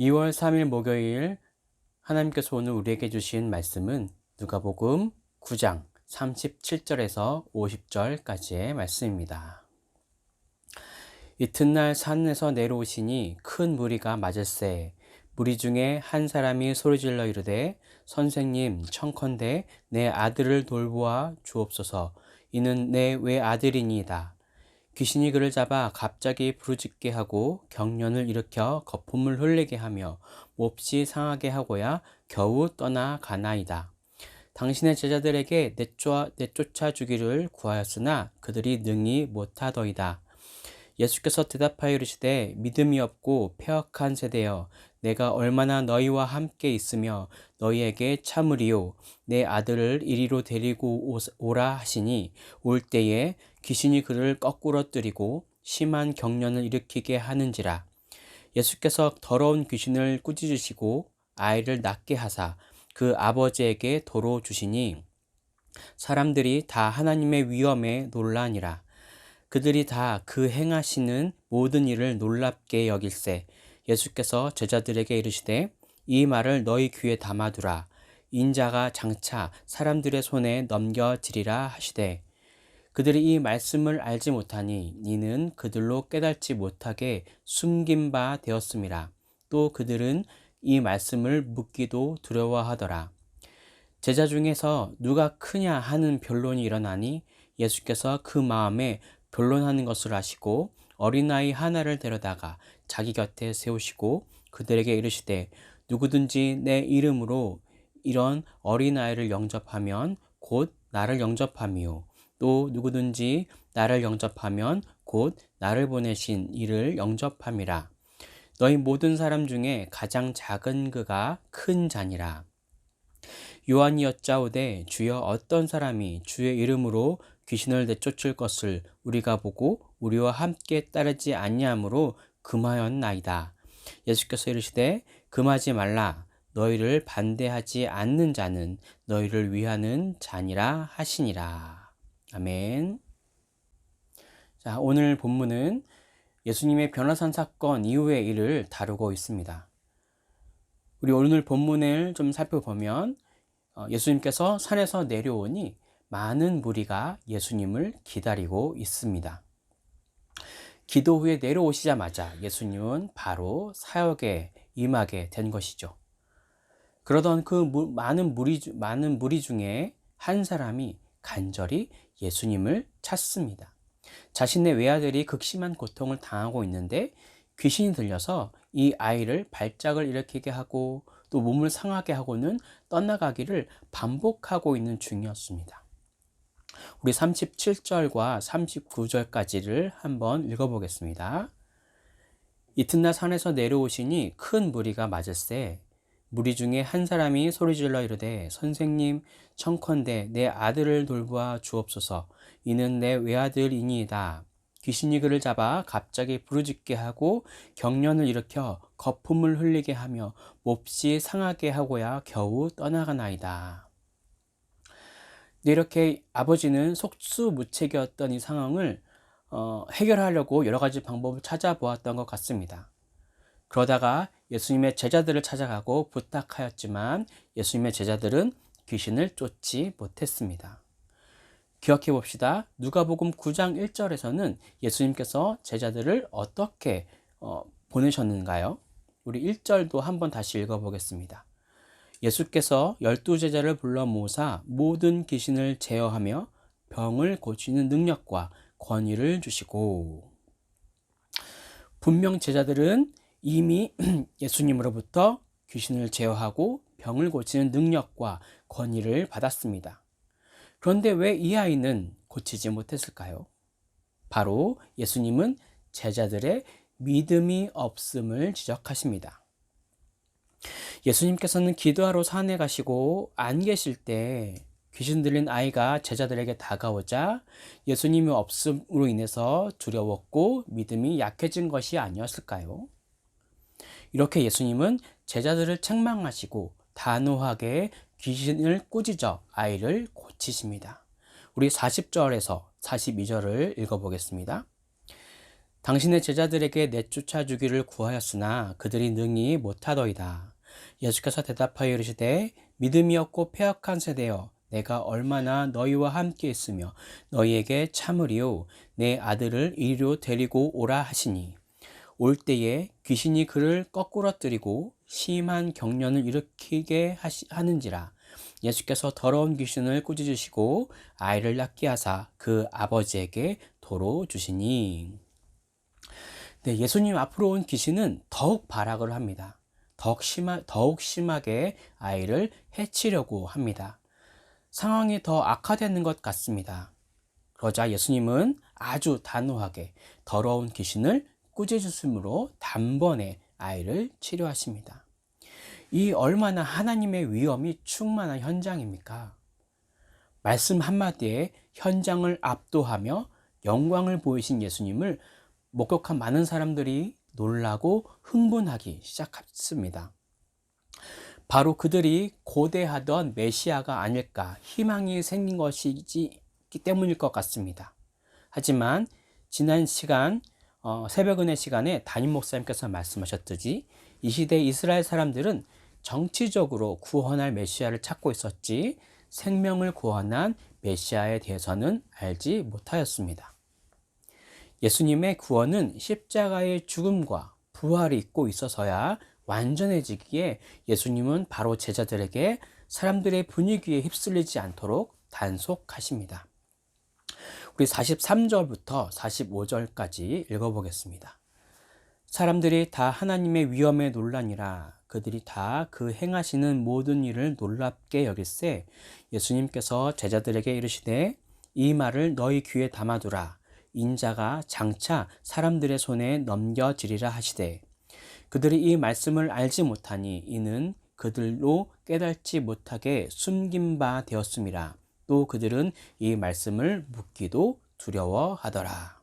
2월 3일 목요일 하나님께서 오늘 우리에게 주신 말씀은 누가복음 9장 37절에서 50절까지의 말씀입니다. 이튿날 산에서 내려오시니 큰 무리가 맞을세. 무리 중에 한 사람이 소리질러 이르되 선생님 청컨대 내 아들을 돌보아 주옵소서. 이는 내 외아들이니이다. 귀신이 그를 잡아 갑자기 부르짖게 하고 경련을 일으켜 거품을 흘리게 하며 몹시 상하게 하고야 겨우 떠나가나이다. 당신의 제자들에게 내쫓아 주기를 구하였으나 그들이 능히 못하더이다. 예수께서 대답하여 이르시되 믿음이 없고 패역한 세대여, 내가 얼마나 너희와 함께 있으며 너희에게 참으리요. 내 아들을 이리로 데리고 오라 하시니 올 때에 귀신이 그를 거꾸러뜨리고 심한 경련을 일으키게 하는지라. 예수께서 더러운 귀신을 꾸짖으시고 아이를 낫게 하사 그 아버지에게 도로 주시니 사람들이 다 하나님의 위엄에 놀라니라. 그들이 다 그 행하시는 모든 일을 놀랍게 여길세. 예수께서 제자들에게 이르시되 이 말을 너희 귀에 담아두라. 인자가 장차 사람들의 손에 넘겨지리라 하시되, 그들이 이 말씀을 알지 못하니 이는 그들로 깨닫지 못하게 숨긴 바 되었음이라. 또 그들은 이 말씀을 묻기도 두려워하더라. 제자 중에서 누가 크냐 하는 변론이 일어나니 예수께서 그 마음에 변론하는 것을 아시고 어린아이 하나를 데려다가 자기 곁에 세우시고 그들에게 이르시되 누구든지 내 이름으로 이런 어린아이를 영접하면 곧 나를 영접함이요, 또 누구든지 나를 영접하면 곧 나를 보내신 이를 영접함이라. 너희 모든 사람 중에 가장 작은 그가 큰 자니라. 요한이 여짜오되 주여 어떤 사람이 주의 이름으로 귀신을 내쫓을 것을 우리가 보고 우리와 함께 따르지 아니하므로 금하였나이다. 예수께서 이르시되 금하지 말라. 너희를 반대하지 않는 자는 너희를 위하는 자니라 하시니라. 아멘. 자, 오늘 본문은 예수님의 변화산 사건 이후의 일을 다루고 있습니다. 우리 오늘 본문을 좀 살펴보면 예수님께서 산에서 내려오니 많은 무리가 예수님을 기다리고 있습니다. 기도 후에 내려오시자마자 예수님은 바로 사역에 임하게 된 것이죠. 그러던 그 많은 무리 중에 한 사람이 간절히 예수님을 찾습니다. 자신의 외아들이 극심한 고통을 당하고 있는데 귀신이 들려서 이 아이를 발작을 일으키게 하고 또 몸을 상하게 하고는 떠나가기를 반복하고 있는 중이었습니다. 우리 37절과 39절까지를 한번 읽어보겠습니다. 이튿날 산에서 내려오시니 큰 무리가 맞을세. 무리 중에 한 사람이 소리질러 이르되 선생님 청컨대 내 아들을 돌보아 주옵소서. 이는 내 외아들이니이다. 귀신이 그를 잡아 갑자기 부르짖게 하고 경련을 일으켜 거품을 흘리게 하며 몹시 상하게 하고야 겨우 떠나가나이다. 이렇게 아버지는 속수무책이었던 이 상황을 해결하려고 여러 가지 방법을 찾아보았던 것 같습니다. 그러다가 예수님의 제자들을 찾아가고 부탁하였지만 예수님의 제자들은 귀신을 쫓지 못했습니다. 기억해 봅시다. 누가복음 9장 1절에서는 예수님께서 제자들을 어떻게 보내셨는가요? 우리 1절도 한번 다시 읽어보겠습니다. 예수께서 12제자를 불러 모사 모든 귀신을 제어하며 병을 고치는 능력과 권위를 주시고, 분명 제자들은 이미 예수님으로부터 귀신을 제어하고 병을 고치는 능력과 권위를 받았습니다. 그런데 왜 이 아이는 고치지 못했을까요? 바로 예수님은 제자들의 믿음이 없음을 지적하십니다. 예수님께서는 기도하러 산에 가시고 안 계실 때 귀신 들린 아이가 제자들에게 다가오자 예수님이 없음으로 인해서 두려웠고 믿음이 약해진 것이 아니었을까요? 이렇게 예수님은 제자들을 책망하시고 단호하게 귀신을 꾸짖어 아이를 고치십니다. 우리 40절에서 42절을 읽어보겠습니다. 당신의 제자들에게 내쫓아 주기를 구하였으나 그들이 능히 못하더이다. 예수께서 대답하여 이르시되 믿음이 없고 패역한 세대여 내가 얼마나 너희와 함께 있으며 너희에게 참으리요 내 아들을 이리로 데리고 오라 하시니 올 때에 귀신이 그를 거꾸러뜨리고 심한 경련을 일으키게 하는지라. 예수께서 더러운 귀신을 꾸짖으시고 아이를 낳게 하사 그 아버지에게 도로 주시니. 네, 예수님 앞으로 온 귀신은 더욱 발악을 합니다. 더욱 심하게 아이를 해치려고 합니다. 상황이 더 악화되는 것 같습니다. 그러자 예수님은 아주 단호하게 더러운 귀신을 꾸짖으심으로 단번에 아이를 치료하십니다. 이 얼마나 하나님의 위엄이 충만한 현장입니까? 말씀 한마디에 현장을 압도하며 영광을 보이신 예수님을 목격한 많은 사람들이 놀라고 흥분하기 시작했습니다. 바로 그들이 고대하던 메시아가 아닐까 희망이 생긴 것이기 때문일 것 같습니다. 하지만 지난 시간 새벽 은혜 시간에 담임 목사님께서 말씀하셨듯이 이 시대 이스라엘 사람들은 정치적으로 구원할 메시아를 찾고 있었지 생명을 구원한 메시아에 대해서는 알지 못하였습니다. 예수님의 구원은 십자가의 죽음과 부활이 있고 있어서야 완전해지기에 예수님은 바로 제자들에게 사람들의 분위기에 휩쓸리지 않도록 단속하십니다. 우리 43절부터 45절까지 읽어보겠습니다. 사람들이 다 하나님의 위엄에 놀라니라. 그들이 다 그 행하시는 모든 일을 놀랍게 여길세 예수님께서 제자들에게 이르시되 이 말을 너희 귀에 담아두라. 인자가 장차 사람들의 손에 넘겨지리라 하시되 그들이 이 말씀을 알지 못하니 이는 그들로 깨닫지 못하게 숨긴 바 되었음이라. 또 그들은 이 말씀을 묻기도 두려워하더라.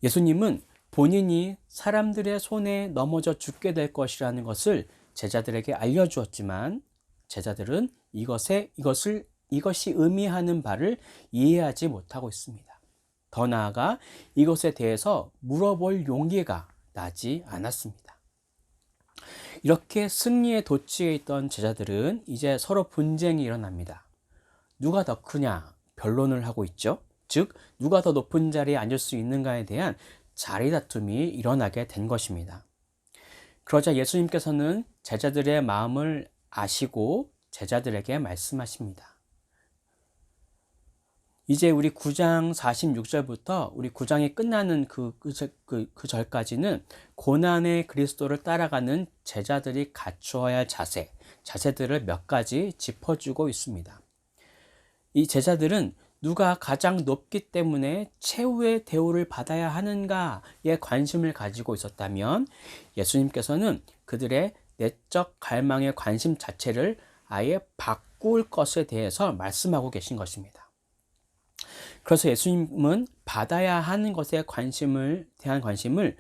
예수님은 본인이 사람들의 손에 넘어져 죽게 될 것이라는 것을 제자들에게 알려주었지만 제자들은 이것이 의미하는 바를 이해하지 못하고 있습니다. 더 나아가 이것에 대해서 물어볼 용기가 나지 않았습니다. 이렇게 승리의 도취에 있던 제자들은 이제 서로 분쟁이 일어납니다. 누가 더 크냐 변론을 하고 있죠. 즉 누가 더 높은 자리에 앉을 수 있는가에 대한 자리 다툼이 일어나게 된 것입니다. 그러자 예수님께서는 제자들의 마음을 아시고 제자들에게 말씀하십니다. 이제 우리 9장 46절부터 우리 9장이 끝나는 그 절까지는 고난의 그리스도를 따라가는 제자들이 갖추어야 할 자세들을 몇 가지 짚어주고 있습니다. 이 제자들은 누가 가장 높기 때문에 최후의 대우를 받아야 하는가에 관심을 가지고 있었다면 예수님께서는 그들의 내적 갈망의 관심 자체를 아예 바꿀 것에 대해서 말씀하고 계신 것입니다. 그래서 예수님은 받아야 하는 것에 대한 관심을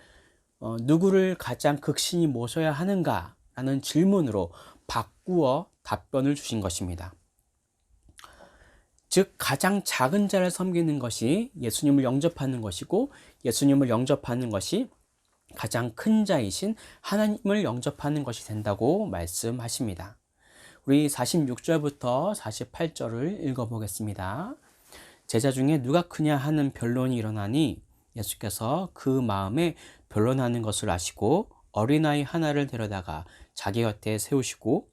누구를 가장 극신히 모셔야 하는가라는 질문으로 바꾸어 답변을 주신 것입니다. 즉 가장 작은 자를 섬기는 것이 예수님을 영접하는 것이고 예수님을 영접하는 것이 가장 큰 자이신 하나님을 영접하는 것이 된다고 말씀하십니다. 우리 46절부터 48절을 읽어보겠습니다. 제자 중에 누가 크냐 하는 변론이 일어나니 예수께서 그 마음에 변론하는 것을 아시고 어린아이 하나를 데려다가 자기 곁에 세우시고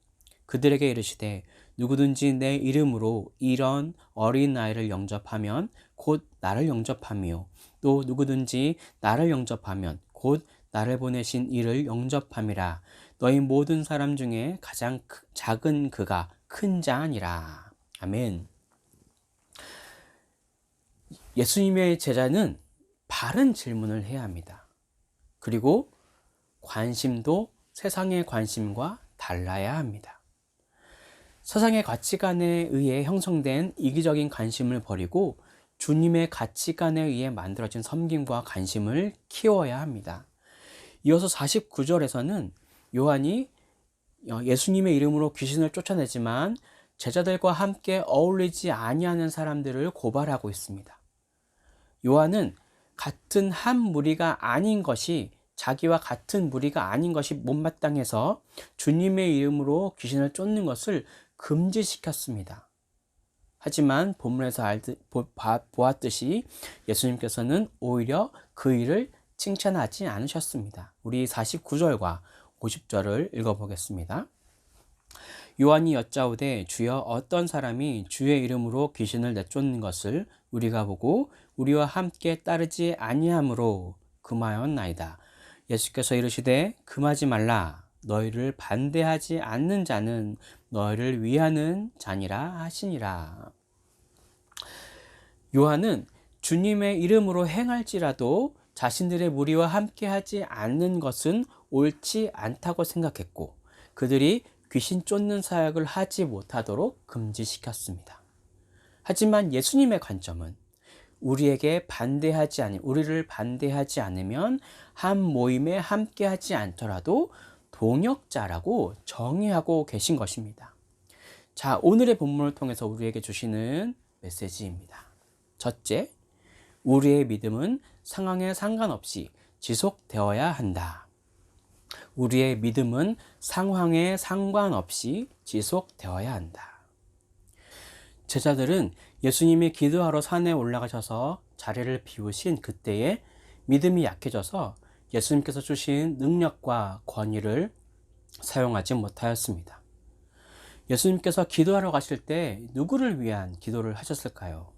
그들에게 이르시되 누구든지 내 이름으로 이런 어린아이를 영접하면 곧 나를 영접하며 또 누구든지 나를 영접하면 곧 나를 보내신 이를 영접함이라. 너희 모든 사람 중에 가장 작은 그가 큰 자 아니라. 아멘. 예수님의 제자는 바른 질문을 해야 합니다. 그리고 관심도 세상의 관심과 달라야 합니다. 세상의 가치관에 의해 형성된 이기적인 관심을 버리고 주님의 가치관에 의해 만들어진 섬김과 관심을 키워야 합니다. 이어서 49절에서는 요한이 예수님의 이름으로 귀신을 쫓아내지만 제자들과 함께 어울리지 아니하는 사람들을 고발하고 있습니다. 요한은 같은 한 무리가 아닌 것이 자기와 같은 무리가 아닌 것이 못마땅해서 주님의 이름으로 귀신을 쫓는 것을 금지시켰습니다. 하지만 본문에서 보았듯이 예수님께서는 오히려 그 일을 칭찬하지 않으셨습니다. 우리 49절과 50절을 읽어보겠습니다. 요한이 여짜오되 주여 어떤 사람이 주의 이름으로 귀신을 내쫓는 것을 우리가 보고 우리와 함께 따르지 아니하므로 금하였나이다. 예수께서 이르시되 금하지 말라. 너희를 반대하지 않는 자는 너희를 위하는 자니라 하시니라. 요한은 주님의 이름으로 행할지라도 자신들의 무리와 함께 하지 않는 것은 옳지 않다고 생각했고 그들이 귀신 쫓는 사역을 하지 못하도록 금지시켰습니다. 하지만 예수님의 관점은 우리를 반대하지 않으면 한 모임에 함께 하지 않더라도 동역자라고 정의하고 계신 것입니다. 자, 오늘의 본문을 통해서 우리에게 주시는 메시지입니다. 첫째, 우리의 믿음은 상황에 상관없이 지속되어야 한다. 우리의 믿음은 상황에 상관없이 지속되어야 한다. 제자들은 예수님이 기도하러 산에 올라가셔서 자리를 비우신 그때에 믿음이 약해져서 예수님께서 주신 능력과 권위를 사용하지 못하였습니다. 예수님께서 기도하러 가실 때 누구를 위한 기도를 하셨을까요?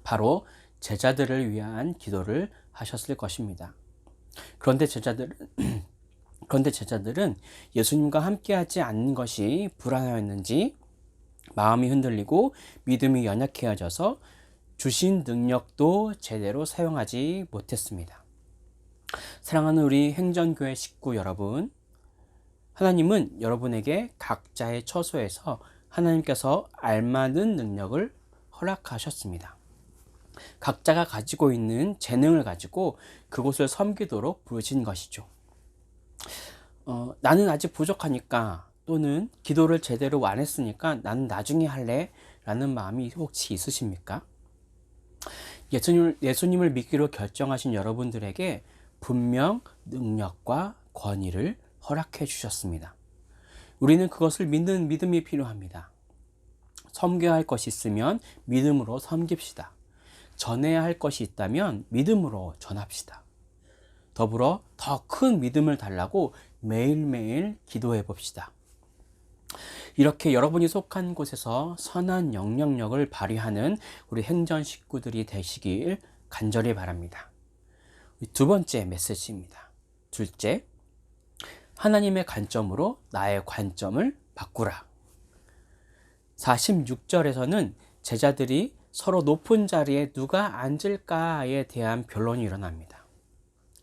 바로 제자들을 위한 기도를 하셨을 것입니다. 그런데 제자들은 예수님과 함께하지 않는 것이 불안하였는지 마음이 흔들리고 믿음이 연약해져서 주신 능력도 제대로 사용하지 못했습니다. 사랑하는 우리 행전교회 식구 여러분, 하나님은 여러분에게 각자의 처소에서 하나님께서 알맞은 능력을 허락하셨습니다. 각자가 가지고 있는 재능을 가지고 그곳을 섬기도록 부르신 것이죠. 나는 아직 부족하니까 또는 기도를 제대로 안 했으니까 나는 나중에 할래 라는 마음이 혹시 있으십니까? 예수님을 믿기로 결정하신 여러분들에게 분명 능력과 권위를 허락해 주셨습니다. 우리는 그것을 믿는 믿음이 필요합니다. 섬겨야 할 것이 있으면 믿음으로 섬깁시다. 전해야 할 것이 있다면 믿음으로 전합시다. 더불어 더 큰 믿음을 달라고 매일매일 기도해 봅시다. 이렇게 여러분이 속한 곳에서 선한 영향력을 발휘하는 우리 행전 식구들이 되시길 간절히 바랍니다. 두 번째 메시지입니다. 둘째, 하나님의 관점으로 나의 관점을 바꾸라. 46절에서는 제자들이 서로 높은 자리에 누가 앉을까에 대한 변론이 일어납니다.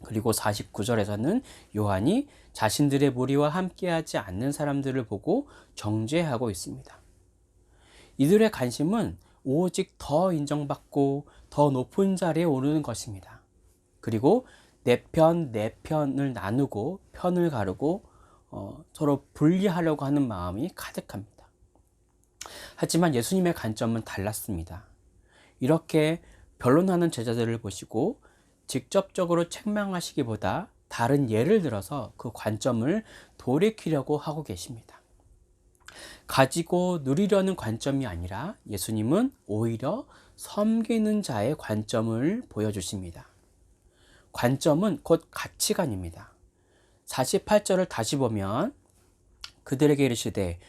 그리고 49절에서는 요한이 자신들의 무리와 함께하지 않는 사람들을 보고 정죄하고 있습니다. 이들의 관심은 오직 더 인정받고 더 높은 자리에 오르는 것입니다. 그리고 내 편을 나누고 편을 가르고 서로 분리하려고 하는 마음이 가득합니다. 하지만 예수님의 관점은 달랐습니다. 이렇게 변론하는 제자들을 보시고 직접적으로 책망하시기보다 다른 예를 들어서 그 관점을 돌이키려고 하고 계십니다. 가지고 누리려는 관점이 아니라 예수님은 오히려 섬기는 자의 관점을 보여주십니다. 관점은 곧 가치관입니다. 48절을 다시 보면 그들에게 이르시되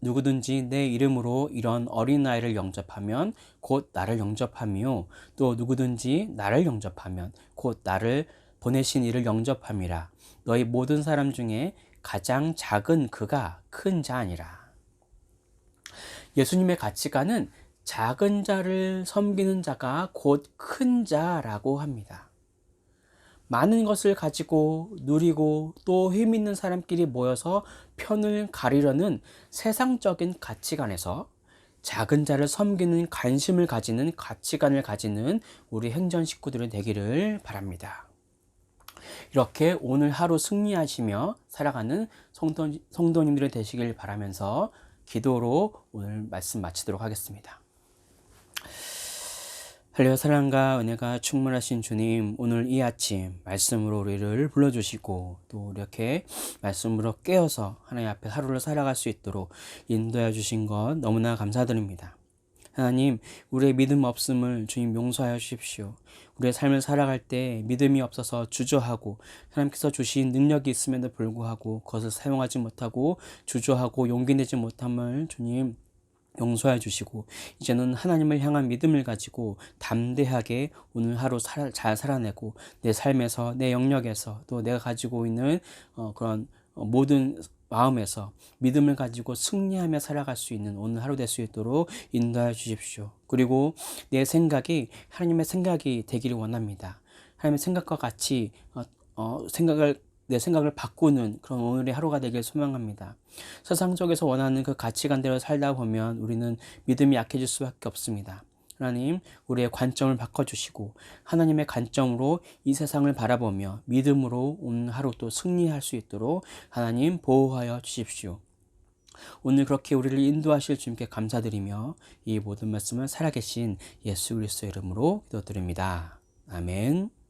누구든지 내 이름으로 이런 어린아이를 영접하면 곧 나를 영접하며 또 누구든지 나를 영접하면 곧 나를 보내신 이를 영접함이라. 너희 모든 사람 중에 가장 작은 그가 큰 자 아니라. 예수님의 가치관은 작은 자를 섬기는 자가 곧 큰 자라고 합니다. 많은 것을 가지고 누리고 또 힘 있는 사람끼리 모여서 편을 가리려는 세상적인 가치관에서 작은 자를 섬기는 관심을 가지는 가치관을 가지는 우리 행전 식구들이 되기를 바랍니다. 이렇게 오늘 하루 승리하시며 살아가는 성도님들이 되시길 바라면서 기도로 오늘 말씀 마치도록 하겠습니다. 할례 사랑과 은혜가 충만하신 주님, 오늘 이 아침 말씀으로 우리를 불러주시고 또 이렇게 말씀으로 깨어서 하나님 앞에 하루를 살아갈 수 있도록 인도해 주신 것 너무나 감사드립니다. 하나님, 우리의 믿음 없음을 주님 용서하여 주십시오. 우리의 삶을 살아갈 때 믿음이 없어서 주저하고 하나님께서 주신 능력이 있음에도 불구하고 그것을 사용하지 못하고 주저하고 용기 내지 못함을 주님 용서해 주시고 이제는 하나님을 향한 믿음을 가지고 담대하게 오늘 하루 잘 살아내고 내 삶에서 내 영역에서 또 내가 가지고 있는 그런 모든 마음에서 믿음을 가지고 승리하며 살아갈 수 있는 오늘 하루 될 수 있도록 인도해 주십시오. 그리고 내 생각이 하나님의 생각이 되기를 원합니다. 하나님의 생각과 같이 내 생각을 바꾸는 그런 오늘의 하루가 되길 소망합니다. 세상적에서 원하는 그 가치관대로 살다 보면 우리는 믿음이 약해질 수밖에 없습니다. 하나님, 우리의 관점을 바꿔주시고 하나님의 관점으로 이 세상을 바라보며 믿음으로 오늘 하루 또 승리할 수 있도록 하나님 보호하여 주십시오. 오늘 그렇게 우리를 인도하실 주님께 감사드리며 이 모든 말씀을 살아계신 예수 그리스도의 이름으로 기도드립니다. 아멘.